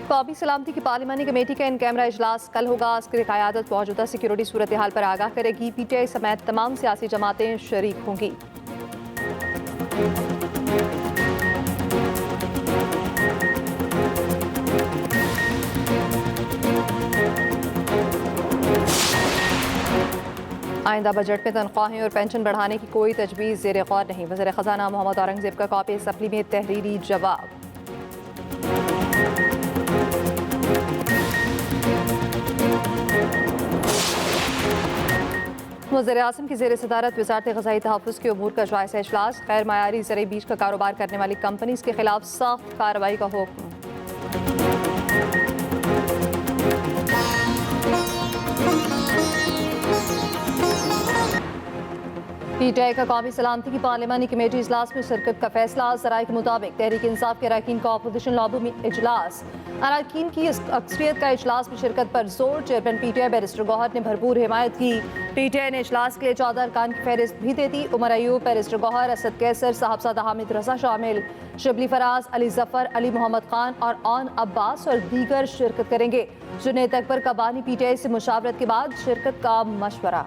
कौमी सलामती की पार्लिमानी कमेटी का इन कैमरा इजलास कल होगा। अस्कर क़यादत मौजूदा सिक्योरिटी सूरत हाल पर आगाह करेगी। PTI समेत तमाम सियासी जमातें शरीक होंगी। आइंदा बजट में तनख्वाहें और पेंशन बढ़ाने की कोई तजवीज़ ज़ेर गौर नहीं। वज़ीर ख़ज़ाना मोहम्मद औरंगज़ेब का कॉपी असम्बली में तहरीरी जवाब। वज़ीर आज़म की ज़ेर सदारत वज़ारत ग़ज़ाई तहफ़्फ़ुज़ के उमूर का जायज़ा इजलास। गैर मयारी ज़रई बीज का कारोबार करने वाली कंपनीज़ के खिलाफ सख्त कार्रवाई का हुक्म। PTI का कौमी सलामती की पार्लिमानी कमेटी इजलास में शिरकत का फैसला। ज़राए के मुताबिक तहरीक इंसाफ के अरकान का अपोजिशन लॉबी में इजलास। अरकान की अक्सरियत का इजलास में शिरकत पर जोर। चेयरमैन PTI बैरिस्टर गौहर ने भरपूर हिमायत की। PTI ने इजलास के लिए 14 अरकान की फहरिस्त भी दे दी। उमर अयूब, बैरिस्टर गौहर, असद कैसर, साहबजादा हामिद रजा शामिल। शिबली फराज, अली जफर, अली मोहम्मद खान और ऑन अब्बास और दीगर शिरकत करेंगे। जुनैद अकबर का बानी PTI से मुशावरत के बाद शिरकत का मशवरा।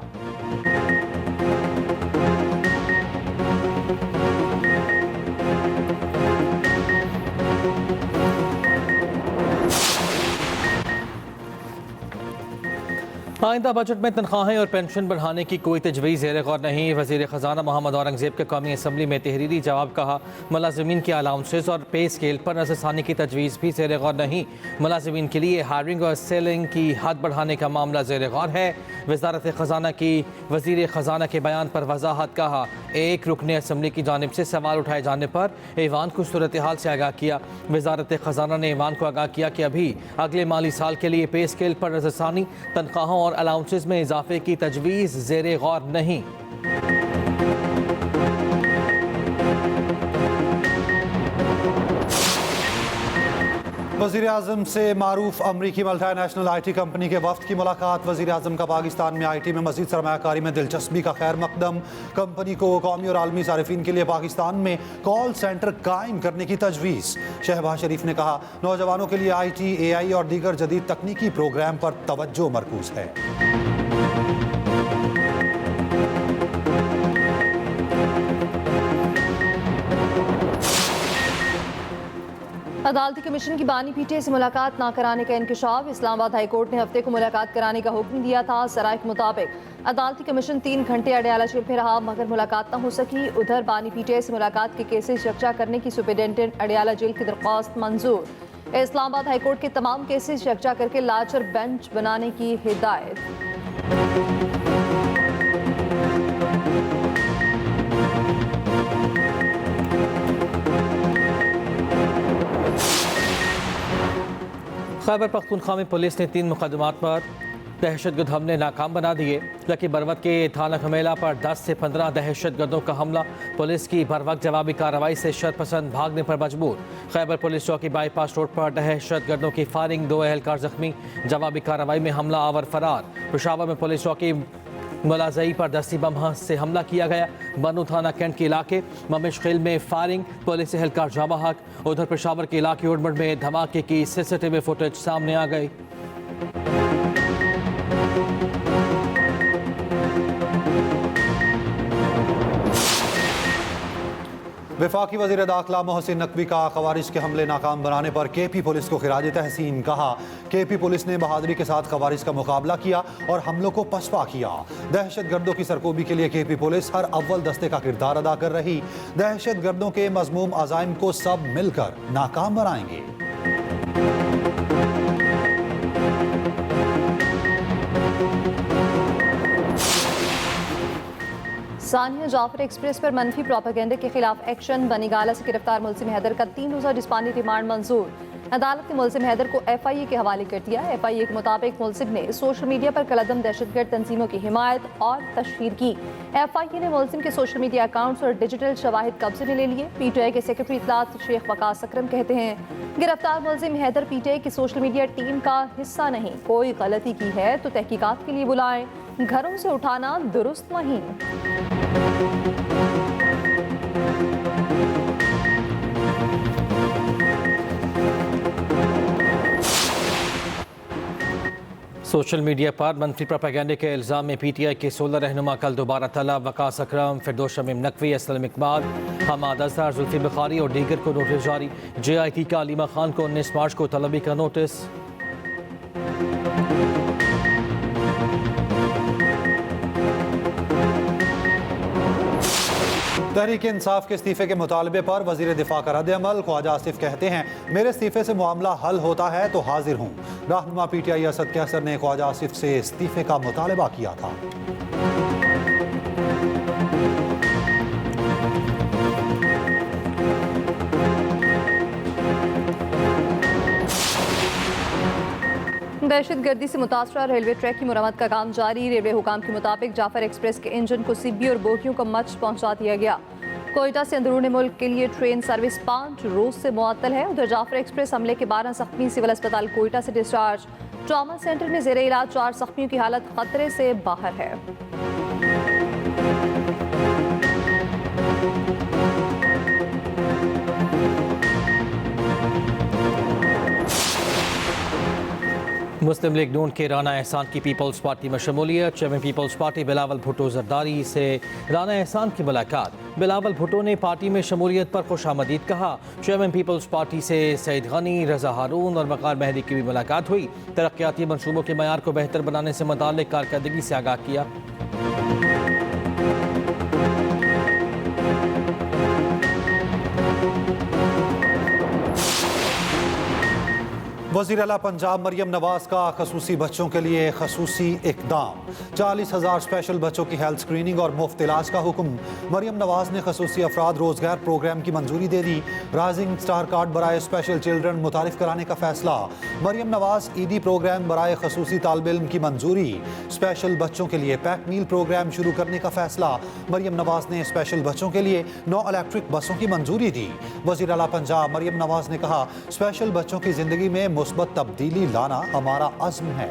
आइंदा बजट में तनख्वाहें और पेंशन बढ़ाने की कोई तजवीज़ ज़ेर गौर नहीं। वज़ीर ख़ज़ाना मोहम्मद औरंगज़ेब के कौमी असम्बली में तहरीरी जवाब। कहा, मुलाज़िमीन के अलाउंसेस और पे स्केल पर नज़रसानी की तजवीज़ भी ज़ेर गौर नहीं। मुलाज़िमीन के लिए हायरिंग और सेलिंग की हद बढ़ाने का मामला ज़ेर गौर है। वज़ारत ख़ज़ाना की वज़ीर ख़ज़ाना के बयान पर वजाहत। कहा, एक रुकने असम्बली की जानिब से सवाल उठाए जाने पर ऐवान को सूरत हाल से आगाह किया। वज़ारत ख़ज़ाना ने ऐवान को आगाह किया कि अभी अगले माली साल के लिए पे स्केल पर नज़रसानी, तनख्वाहों और अलाउंसेस में इजाफे की तजवीज़ ज़ेर गौर नहीं। वज़ीर आज़म से मारूफ अमरीकी मल्टीनेशनल IT कंपनी के वफ्द की मुलाकात। वज़ीर आज़म का पाकिस्तान में IT में मज़ीद सरमायाकारी में दिलचस्पी का खैर मकदम। कंपनी को कौमी और आलमी सारिफिन के लिए पाकिस्तान में कॉल सेंटर कायम करने की तजवीज़। शहबाज शरीफ ने कहा, नौजवानों के लिए IT, AI और दीगर जदीद तकनीकी प्रोग्राम पर तवज्जो मरकूज है। अदालती कमीशन की बानी PTI से मुलाकात ना कराने का इंकशाफ। इस्लामाबाद हाई कोर्ट ने हफ्ते को मुलाकात कराने का हुक्म दिया था। ज़राए के मुताबिक अदालती कमीशन 3 घंटे अडयाला जेल में रहा मगर मुलाकात न हो सकी। उधर बानी PTI से मुलाकात के केसेस यकजा करने की सुपरिटेंडेंट अडयाला जेल की दरख्वास्त मंजूर। इस्लामाबाद हाई कोर्ट के तमाम केसेस यकजा करके लार्जर बेंच बनाने की हिदायत। खैबर पख्तूनख्वा में पुलिस ने 3 मुकदमात पर दहशतगर्द हमले नाकाम बना दिए। लकी बरवत के थाना खमेला पर 10 से 15 दहशतगर्दों का हमला। पुलिस की बर वक्त जवाबी कार्रवाई से शरपसंद भागने पर मजबूर। खैबर पुलिस चौकी बाईपास रोड पर दहशतगर्दों की फायरिंग, 2 एहलकार जख्मी। जवाबी कार्रवाई में हमला आवर फरार। पेशावर में पुलिस चौकी मुलाजई पर दस्ती बम से हमला किया गया। बनू थाना कैंट के इलाके ममिशखिल में फायरिंग, पुलिस एहलकार जाबाहक। उधर पेशावर के इलाके उड़मड़ में धमाके की CCTV फुटेज सामने आ गई। वफाकी वज़ीर दाखिला मोहसिन नकवी का खवारिज के हमले नाकाम बनाने पर KP पुलिस को खिराज तहसीन। कहा, KP पुलिस ने बहादुरी के साथ खवारिज का मुकाबला किया और हमलों को पसपा किया। दहशत गर्दों की सरकोबी के लिए KP पुलिस हर अव्वल दस्ते का किरदार अदा कर रही। दहशत गर्दों के मज़मूम अज़ाइम को सब मिलकर नाकाम बनाएंगे। सानिया जाफर एक्सप्रेस पर मनफी प्रोपेगेंडा के खिलाफ एक्शन। बनीगाला से गिरफ्तार मुलजिम हैदर का 3 रोज़ा जिस्मानी रिमांड मंजूर। अदालत ने मुलजिम हैदर को FIA के हवाले कर दिया। FIA के मुताबिक मुलजिम ने सोशल मीडिया पर कलदम दहशतगर्द तंजीमों की हिमायत और तशहीर की। FIA ने मुलजिम के सोशल मीडिया अकाउंट्स और डिजिटल शवाहिद कब्जे में ले लिए। PTI के सेक्रेटरी इत्तलात शेख वकास अकरम कहते हैं, गिरफ्तार मुलजिम हैदर PTI की सोशल मीडिया टीम का हिस्सा नहीं। कोई गलती की है तो तहकीकात के लिए बुलाएं, घरों से उठाना दुरुस्त नहीं। सोशल मीडिया पर मनफी प्रोपेगेंडे के इल्ज़ाम में PTI के 16 रहनुमा कल दोबारा तलब। वकास अकरम, फिरदौस शमीम नकवी, असलम इकबाल, हमाद अजहर, जुल्फी बुखारी और दीगर को नोटिस जारी। JIT का अलीमा खान को 19 मार्च को तलबी का नोटिस। तहरीक इंसाफ के इस्तीफे के मुतालबे पर वजीर दिफा का रद्द-ए-अमल। ख्वाजा आसिफ कहते हैं, मेरे इस्तीफे से मामला हल होता है तो हाजिर हूँ। रहनुमा PTI असद कैसर ने ख्वाजा आसिफ से इस्तीफे का मुतालबा किया था। दहशतगर्दी से मुतासरा रेलवे ट्रैक की मुरम्मत का काम जारी। रेलवे हुकाम के मुताबिक जाफर एक्सप्रेस के इंजन को सिब्बी और बोगियों को मच पहुंचा दिया गया। कोयटा से अंदरूनी मुल्क के लिए ट्रेन सर्विस 5 रोज से मुअत्तल है। उधर जाफर एक्सप्रेस हमले के 12 जख्मी सिविल अस्पताल कोयटा से डिस्चार्ज। ट्रॉमा सेंटर में जेर इलाज 4 जख्मियों की हालत खतरे से बाहर है। मुस्लिम लीग नून के राना एहसान की पीपल्स पार्टी में शमूलियत। Chairman Peoples Party Bilawal Bhutto Zardari से राना एहसान की मुलाकात। बिलावल भुट्टो ने पार्टी में शमूलियत पर खुशामदीद कहा। चेयरमैन पीपल्स पार्टी से सईद गनी, रजा हारून और वकार मेहदी की भी मुलाकात हुई। तरक्याती मनसूबों के मयार को बेहतर बनाने से मुताल्लिक कारकर्दगी से आगाह किया। वज़ीर आला पंजाब मरियम नवाज का खसूसी बच्चों के लिए खसूसी इकदाम। 40,000 स्पेशल बच्चों की हेल्थ स्क्रीनिंग और मुफ्त इलाज का हुक्म। मरियम नवाज ने खसूसी अफराद रोजगार प्रोग्राम की मंजूरी दे दी। राइजिंग स्टार कार्ड बराए स्पेशल चिल्ड्रन मुतारिफ कराने का फैसला। मरियम नवाज ईदी प्रोग्राम बराए खसूसी तालिब इल्म की मंजूरी। स्पेशल बच्चों के लिए पैक मील प्रोग्राम शुरू करने का फैसला। मरियम नवाज ने स्पेशल बच्चों के लिए 9 इलेक्ट्रिक बसों की मंजूरी दी। वज़ीर आला पंजाब मरियम नवाज ने कहा, स्पेशल बच्चों की जिंदगी में मुस्बत तब्दीली लाना हमारा अज़्म है।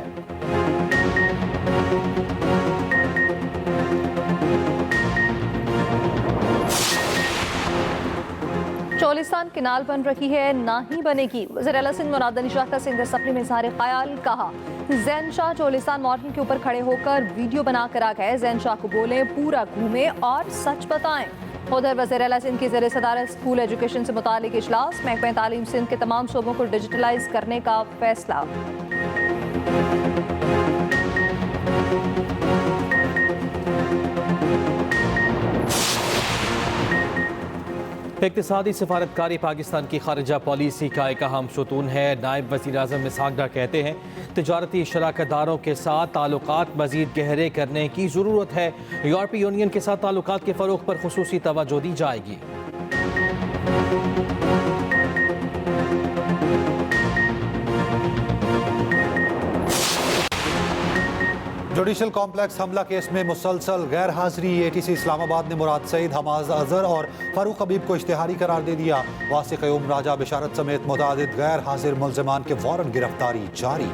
चोलिस्तान किनाल बन रही है, ना ही बनेगी। वज़ीर आला सिंध मुराद अली शाह का सिंध सफरी में इज़हार ख्याल। कहा, जैन शाह चोलिस्तान मॉर्निंग के ऊपर खड़े होकर वीडियो बनाकर आ गए। जैन शाह को बोले, पूरा घूमे और सच बताएं। उधर वज़ीर आला सिंध की ज़ेर सदारत स्कूल एजुकेशन से मुतालिक इजलास। महकमा तालीम सिंध के तमाम शोबों को डिजिटलाइज करने का फैसला। इक़्तिसादी सिफारतकारी पाकिस्तान की खारिजा पॉलिसी का एक अहम सुतून है। नायब वज़ीर आज़म इसहाक डार कहते हैं, तिजारती शराकतदारों के साथ ताल्लुकात मज़ीद गहरे करने की ज़रूरत है। यूरोपीय यूनियन के साथ ताल्लुकात के फ़रोग़ पर खुसूसी तवज्जो दी जाएगी। जुडिशल कॉम्प्लेक्स हमला केस में मुसलसल गैर हाजिरी। ATC इस्लामाबाद ने मुराद सईद, हमाद अजहर और फारूक हबीब को इश्तिहारी करार दे दिया। वासिक क़य्यूम, राजा बिशारत समेत मुतादिद गैर हाजिर मुल्ज़िमान के वारंट गिरफ्तारी जारी।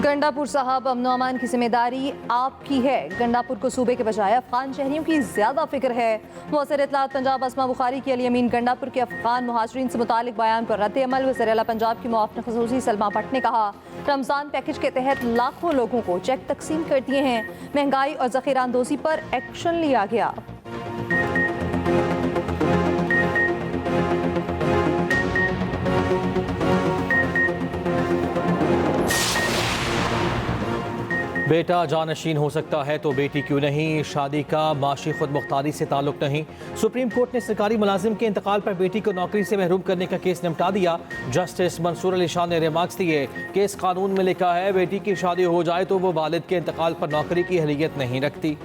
गंडापुर साहब, अमन अमान की जिम्मेदारी आपकी है। गंडापुर को सूबे के बजाय अफगान शहरियों की ज्यादा फिक्र है। वज़ीर इत्तलात पंजाब अस्मा बुखारी की अली अमीन गंडापुर के अफगान मुहाजिरीन से मुतालिक बयान पर रद्द-ए-अमल। वज़ीर आला पंजाब की मुआविन ख़ुसूसी सलमा भट्ट ने कहा, रमज़ान पैकेज के तहत लाखों लोगों को चेक तकसीम कर दिए हैं। महंगाई और ज़ख़ीरा अंदोज़ी पर एक्शन लिया गया। बेटा जानशीन हो सकता है तो बेटी क्यों नहीं। शादी का माशी खुद मुख्तारी से ताल्लुक नहीं। सुप्रीम कोर्ट ने सरकारी मुलाजिम के इंतकाल पर बेटी को नौकरी से महरूम करने का केस निपटा दिया। जस्टिस मंसूर अली शाह ने रिमार्क्स दिए, केस कानून में लिखा है बेटी की शादी हो जाए तो वो वालिद के इंतकाल पर नौकरी की अहलियत नहीं रखती।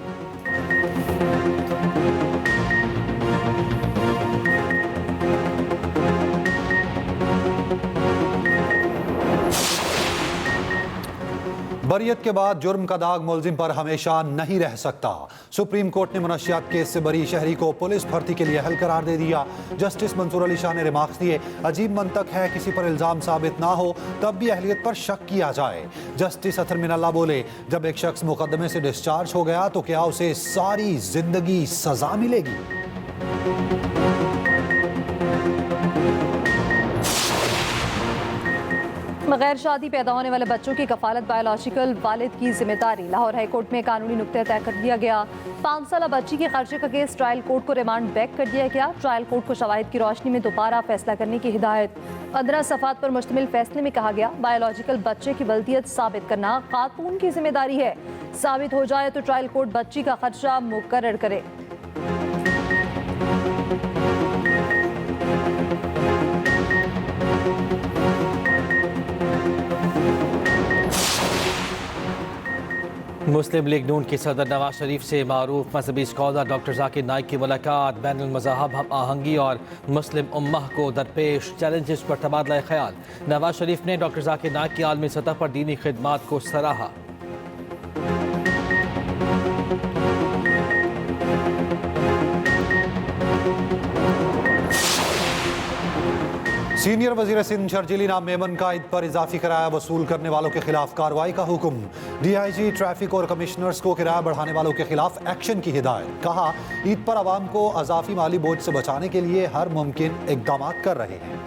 बरियत के बाद जुर्म का दाग मुलजिम पर हमेशा नहीं रह सकता। सुप्रीम कोर्ट ने मुनशियात केस से बरी शहरी को पुलिस भर्ती के लिए अहल करार दे दिया। जस्टिस मंसूर अली शाह ने रिमार्क्स दिए, अजीब मंतक है किसी पर इल्ज़ाम साबित ना हो तब भी अहलियत पर शक किया जाए। जस्टिस अतर मिनल्ला बोले, जब एक शख्स मुकदमे से डिस्चार्ज हो गया तो क्या उसे सारी जिंदगी सजा मिलेगी? बगैर शादी पैदा होने वाले बच्चों की कफालत बायोलॉजिकल वालिद की जिम्मेदारी। लाहौर हाईकोर्ट में कानूनी नुक्ते तय कर दिया गया। 5 साल बच्ची के खर्चे का केस ट्रायल कोर्ट को रिमांड बैक कर दिया गया। ट्रायल कोर्ट को शवाहिद की रोशनी में दोबारा फैसला करने की हिदायत। 15 सफ़ात पर मुश्तमिल फैसले में कहा गया बायोलॉजिकल बच्चे की वल्दियत साबित करना खातून की जिम्मेदारी है। साबित हो जाए तो ट्रायल कोर्ट बच्ची का खर्चा मुकर्रर करे। मुस्लिम लीग नून के सदर नवाज शरीफ से मारूफ मजहबी स्कॉलर डॉक्टर जाकिर नाइक की मुलाकात। बैनुल मज़ाहब हम आहंगी और मुस्लिम उम्मह को दरपेश चैलेंजेस पर तबादला ख्याल। नवाज शरीफ ने डॉक्टर जाकिर नाइक की आलमी सतह पर दीनी खिदमात को सराहा। सीनियर वजीर सिंध शर्जीली नाम मेमन का ईद पर इजाफी किराया वसूल करने वालों के खिलाफ कार्रवाई का हुक्म। DIG ट्रैफिक और कमिश्नर्स को किराया बढ़ाने वालों के खिलाफ एक्शन की हिदायत। कहा ईद पर आवाम को अजाफी माली बोझ से बचाने के लिए हर मुमकिन इकदाम कर रहे हैं।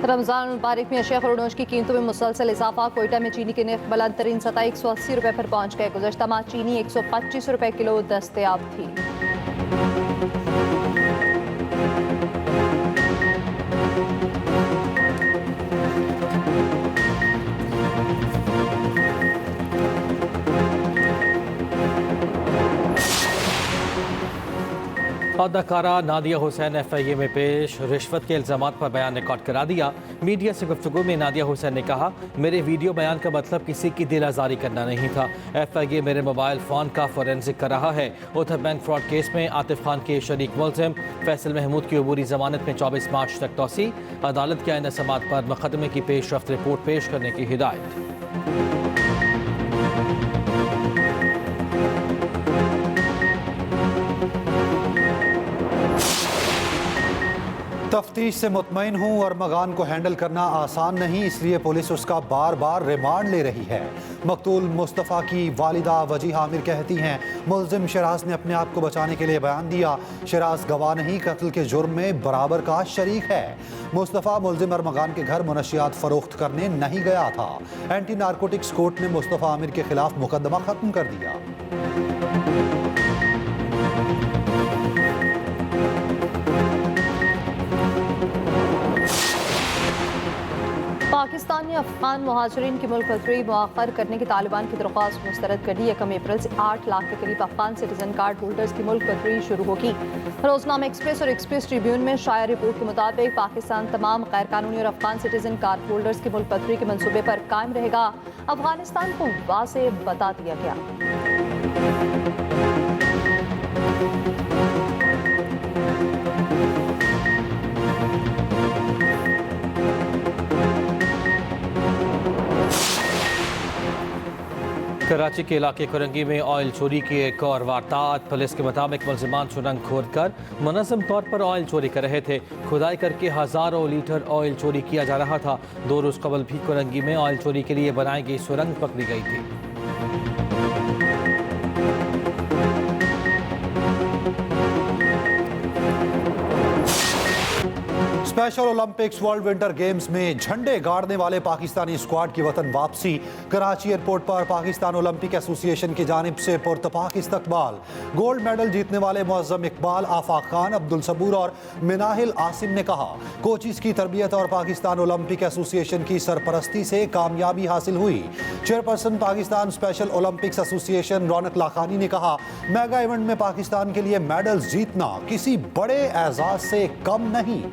रमजान मुबारक में अशिया फरोनोश की कीमतों में मुसलसल इजाफा। कोयटा में चीनी के नर्ख बुलंद तरीन सतह 180 रुपये पर पहुंच गए। गुज़श्ता माह चीनी 125 रुपये किलो दस्तयाब थी। अदाकारा नादिया हुसैन FIA में पेश। रिश्वत के इल्ज़ामात पर बयान रिकॉर्ड करा दिया। मीडिया से गुफ्तगू में नादिया हुसैन ने कहा मेरे वीडियो बयान का मतलब किसी की दिल आज़ारी करना नहीं था। FIA मेरे मोबाइल फ़ोन का फोरेंसिक कर रहा है। उधर बैंक फ्रॉड केस में आतिफ खान के शरीक मुलजिम फैसल महमूद की अबूरी जमानत में 24 मार्च तक तोसी। अदालत के आईना समात पर मुकदमे की पेशरफ्त रिपोर्ट पेश करने की हिदायत। तफ्तीश से मुतमईन हूँ और मगान को हैंडल करना आसान नहीं, इसलिए पुलिस उसका बार बार रिमांड ले रही है। मकतूल मुस्तफ़ा की वालिदा वजीह आमिर कहती हैं मुलजिम शराज ने अपने आप को बचाने के लिए बयान दिया। शराज गवाह नहीं, कत्ल के जुर्म में बराबर का शरीक है। मुस्तफ़ा मुलजिम अरमगान के घर मुनशियात फरोख्त करने नहीं गया था। एंटी नारकोटिक्स कोर्ट ने मुस्तफ़ा आमिर के खिलाफ मुकदमा खत्म कर दिया। पाकिस्तान ने अफगान मुहाजिरीन की मुल्क बदरी मुअख्खर करने की तालिबान की दरख्वास्त मुस्तरद कर दी। 1 अप्रैल से 8 लाख के करीब अफगान सिटीजन कार्ड होल्डर्स की मुल्क बदरी शुरू होगी। रोजनामा एक्सप्रेस और एक्सप्रेस ट्रिब्यून में शाया रिपोर्ट के मुताबिक पाकिस्तान तमाम गैर कानूनी और अफगान सिटीजन कार्ड होल्डर्स की मुल्क बदरी के मंसूबे पर कायम रहेगा। अफगानिस्तान को वाज़ेह बता दिया गया। कराची के इलाके कुरंगी में ऑयल चोरी की एक और वारदात। पुलिस के मुताबिक मुलजिमान सुरंग खोदकर मुनज़्ज़म तौर पर ऑयल चोरी कर रहे थे। खुदाई करके हज़ारों लीटर ऑयल चोरी किया जा रहा था। 2 रोज़ कबल भी कुरंगी में ऑयल चोरी के लिए बनाई गई सुरंग पकड़ी गई थी। Special Olympics world winter games में झंडे गाड़ने वाले पाकिस्तानी स्क्वाड की वतन वापसी। कराची एयरपोर्ट पर पाकिस्तान ओलंपिक एसोसिएशन की जानिब से पुरतपाक इस्तकबाल। गोल्ड मेडल जीतने वाले मुअज़्ज़म इकबाल, आफाक खान, अब्दुल सबूर और मिनाहिल आसिम ने कहा कोचिज की तरबियत और पाकिस्तान ओलंपिक एसोसिएशन की सरपरस्ती से कामयाबी हासिल हुई। Chairperson Pakistan special Olympics association Raunak Lakhani ने कहा मेगा इवेंट में पाकिस्तान के लिए मेडल्स जीतना किसी बड़े एजाज से कम नहीं।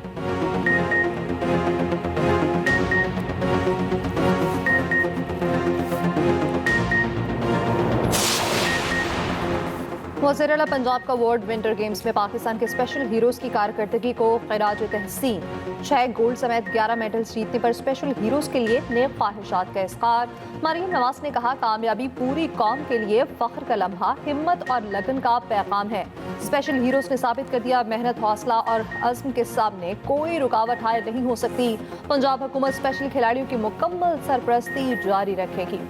वज़ीर आला पंजाब का अवार्ड विंटर गेम्स में पाकिस्तान के स्पेशल हीरोज़ की कारकर्दगी को खिराज तहसीन। 6 गोल्ड समेत 11 मेडल्स जीतने पर स्पेशल हीरोज़ के लिए नेक ख्वाहिशात का इज़हार। मरीम नवाज ने कहा, कामयाबी पूरी कौम के लिए फ़ख्र का लम्हा, हिम्मत और लगन का पैगाम है। स्पेशल हीरोज़ ने साबित कर दिया, मेहनत, हौसला और अज़्म के सामने कोई रुकावट हायल नहीं हो सकती। पंजाब हुकूमत स्पेशल खिलाड़ियों की मुकम्मल सरपरस्ती जारी रखेगी।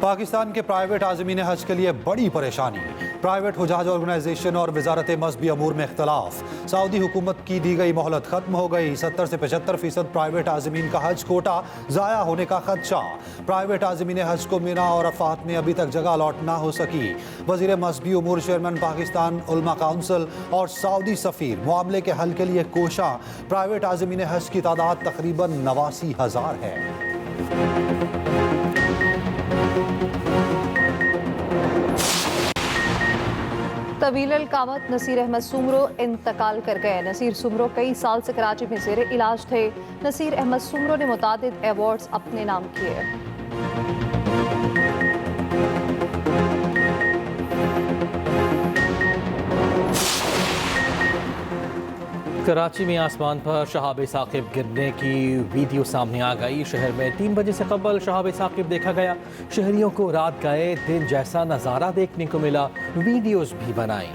पाकिस्तान के प्राइवेट आज़मीन हज के लिए बड़ी परेशानी। प्राइवेट हुजाज ऑर्गेनाइजेशन और वजारत मज़हबी अमूर में इख्तलाफ। सऊदी हुकूमत की दी गई मोहलत खत्म हो गई। 70 से 75% प्राइवेट आज़मीन का हज कोटा ज़ाया होने का खदशा। प्राइवेट आज़मीन हज को मिना और अरफात में अभी तक जगह अलॉट ना हो सकी। वज़ीर मज़हबी अमूर चेयरमैन पाकिस्तान उलमा काउंसिल और सऊदी सफ़ीर मामले के हल के लिए कोशां। प्राइवेट आज़मीन हज की तादाद तकरीबन 89,000 है। तवील कामत नसीर अहमद सुमरो इंतकाल कर गए। नसीर सुमरो कई साल से कराची में ज़ेरे इलाज थे। नसीर अहमद सुमरो ने मुतादिद अवार्ड्स अपने नाम किए। कराची में आसमान पर शहाब साकिब गिरने की वीडियो सामने आ गई। शहर में 3 बजे से कबल शहाब साकिब देखा गया। शहरियों को रात गए दिन जैसा नज़ारा देखने को मिला। वीडियोस भी बनाई।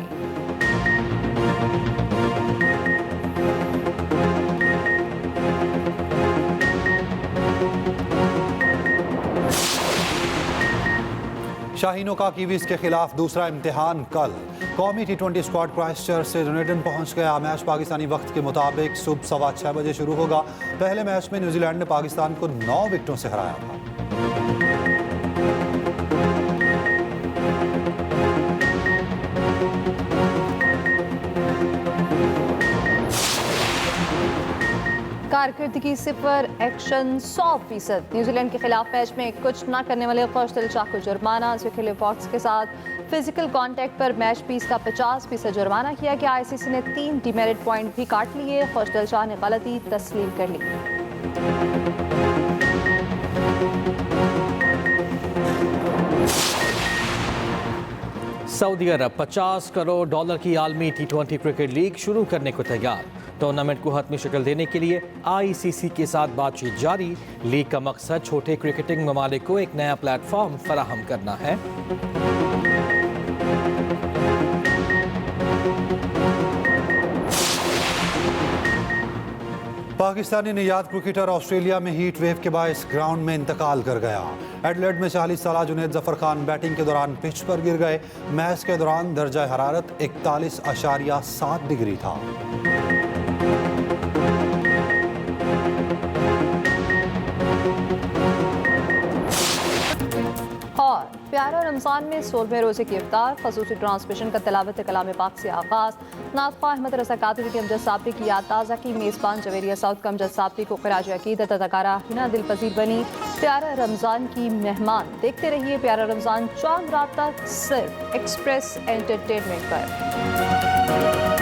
शाहीनों का कीवीज के खिलाफ दूसरा इम्तिहान कल। कौमी T20 स्क्वाड क्राइस्टचर्च से डनटन पहुंच गया। मैच पाकिस्तानी वक्त के मुताबिक सुबह 6:15 बजे शुरू होगा। पहले मैच में न्यूजीलैंड ने पाकिस्तान को 9 विकेटों से हराया था। कारकर्दगी 0, एक्शन 100%। न्यूजीलैंड के खिलाफ मैच में कुछ न करने वाले खुश दिल शाह को जुर्माना। स्विखले फॉक्स के साथ फिजिकल कांटेक्ट पर मैच फीस का 50% जुर्माना किया गया। ICC ने 3 डिमेरिट पॉइंट भी काट लिए। खुश दिल शाह ने गलती तस्लीम कर ली। सऊदी अरब $50 करोड़ की आलमी T20 क्रिकेट लीग शुरू करने को तैयार। टूर्नामेंट को हतमी शक्ल देने के लिए ICC के साथ बातचीत जारी। लीग का मकसद छोटे क्रिकेटिंग ममालिक को एक नया प्लेटफॉर्म फराहम करना है। पाकिस्तानी नियाद क्रिकेटर ऑस्ट्रेलिया में हीट वेव के बायस ग्राउंड में इंतकाल कर गया। एडलेड में 40 साला जुनैद जफर खान बैटिंग के दौरान पिच पर गिर गए। मैच के दौरान दर्जा हरारत 41.7 डिग्री था। और प्यारा रमज़ान में 16वें रोज़े की इफ्तार। खसूसी ट्रांसमिशन का तिलावत कलाम पाक से आगाज़। नाज़िफ़ा अहमद रज़ा कादरी की अमजद साबरी की याद ताज़ा की। मेज़बान जवेरिया साउथ का अमजद साबरी को ख़िराज अक़ीदत अदाकारा हिना दिल पज़ीर बनी। प्यारा रमज़ान की मेहमान। देखते रहिए प्यारा रमज़ान चांद रात तक सिर्फ एक्सप्रेस एंटरटेनमेंट पर।